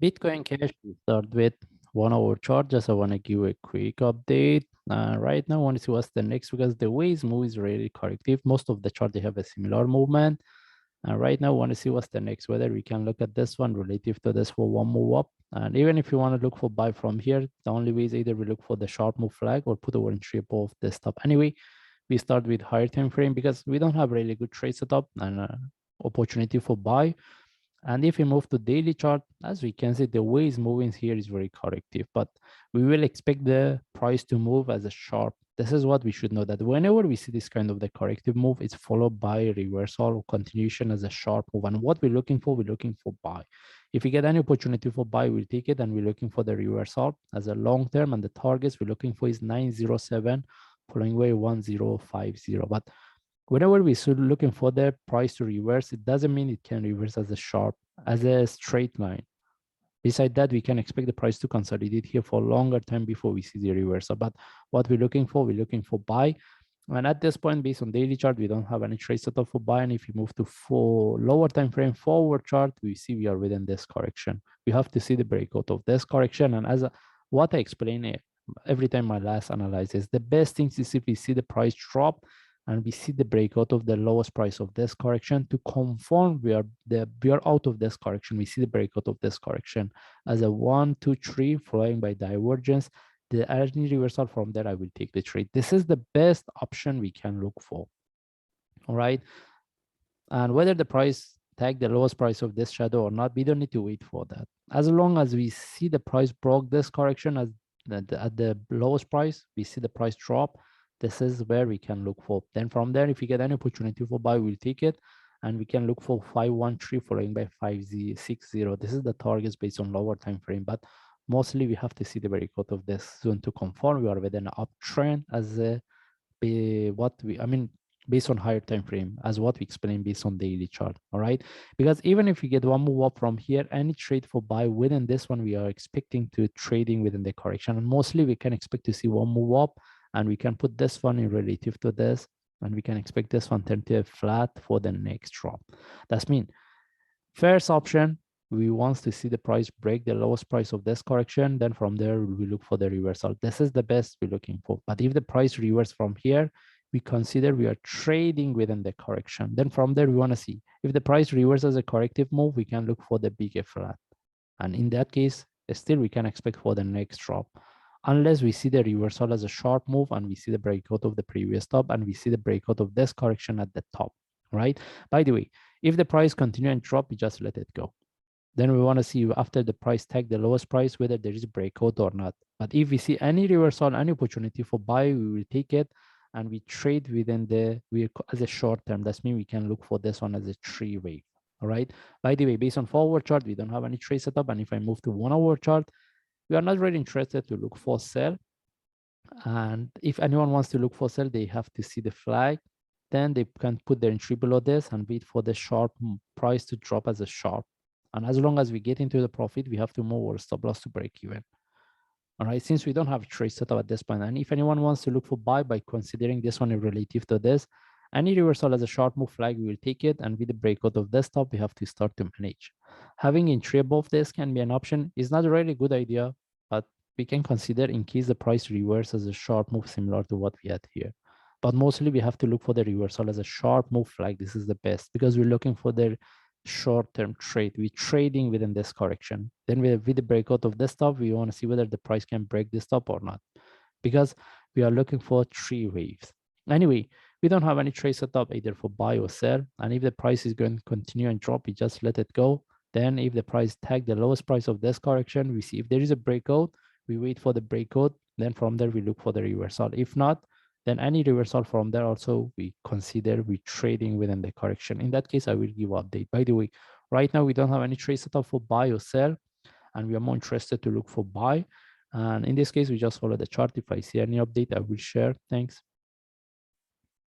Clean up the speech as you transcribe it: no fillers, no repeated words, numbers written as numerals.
Bitcoin Cash, we start with 1 hour chart. Just I want to give a quick update. Right now, I want to see what's the next because the way it's moving is really corrective. Most of the chart, they have a similar movement. And right now, I want to see what's the next, whether we can look at this one relative to this for one move up. And even if you want to look for buy from here, the only way is either we look for the sharp move flag or put our entry above the stop. Anyway, we start with higher time frame because we don't have really good trade setup and opportunity for buy. And if we move to daily chart, as we can see, the way it's moving here is very corrective, but we will expect the price to move as a sharp. This is what we should know, that whenever we see this kind of the corrective move, it's followed by a reversal or continuation as a sharp move. And what we're looking for buy. If we get any opportunity for buy, we'll take it, and we're looking for the reversal as a long term. And the targets we're looking for is 907, following way 1050. But whenever we should looking for the price to reverse, it doesn't mean it can reverse as a sharp, as a straight line. Beside that, we can expect the price to consolidate here for a longer time before we see the reversal. But what we're looking for buy. And at this point, based on daily chart, we don't have any trade setup for buy. And if we move to lower time frame forward chart, we see we are within this correction. We have to see the breakout of this correction. And what I explain every time my last analysis, the best thing is if we see the price drop and we see the breakout of the lowest price of this correction to confirm we are out of this correction. We see the breakout of this correction as a 1, 2, 3 following by divergence. The any reversal from there, I will take the trade. This is the best option we can look for. All right. And whether the price tag the lowest price of this shadow or not, we don't need to wait for that. As long as we see the price broke this correction at the lowest price, we see the price drop. This is where we can look for. Then from there, if we get any opportunity for buy, we'll take it. And we can look for 513 following by 560. This is the targets based on lower time frame. But mostly we have to see the breakout of this zone to confirm we are within an uptrend as based on higher time frame, as what we explained based on daily chart. All right, because even if we get one move up from here, any trade for buy within this one, we are expecting to trading within the correction, and mostly we can expect to see one move up, and we can put this one in relative to this, and we can expect this one turn to a flat for the next drop. That's mean first option, we want to see the price break the lowest price of this correction. Then from there, we look for the reversal. This is the best we're looking for. But if the price reverses from here, we consider we are trading within the correction. Then from there, we want to see if the price reverses a corrective move, we can look for the bigger flat. And in that case, still we can expect for the next drop. Unless we see the reversal as a sharp move and we see the breakout of the previous top and we see the breakout of this correction at the top, right? By the way, if the price continue and drop, we just let it go. Then we want to see after the price tag the lowest price, whether there is a breakout or not. But if we see any reversal, any opportunity for buy, we will take it and we trade within as a short term. That's mean we can look for this one as a 3 wave. All right. By the way, based on forward chart, we don't have any trade setup. And if I move to 1 hour chart, we are not really interested to look for sell. And if anyone wants to look for sell, they have to see the flag. Then they can put their entry below this and wait for the sharp price to drop as a sharp. And as long as we get into the profit, we have to move our stop loss to break even. All right, since we don't have a trade setup at this point, and if anyone wants to look for buy by considering this one relative to this, any reversal as a short move flag, we will take it. And with the breakout of this top, we have to start to manage. Having entry above this can be an option. It's not a really good idea, but we can consider in case the price reverses as a sharp move similar to what we had here. But mostly we have to look for the reversal as a sharp move flag. This is the best because we're looking for the short-term trade. We're trading within this correction. Then with the breakout of this top, we want to see whether the price can break this top or not, because we are looking for 3 waves. Anyway, we don't have any trade setup either for buy or sell. And if the price is going to continue and drop, we just let it go. Then if the price tag the lowest price of this correction, we see if there is a breakout, we wait for the breakout. Then from there, we look for the reversal. If not, then any reversal from there also we consider we trading within the correction. In that case, I will give update. By the way, right now we don't have any trade setup for buy or sell, and we are more interested to look for buy. And in this case, we just follow the chart. If I see any update, I will share. Thanks.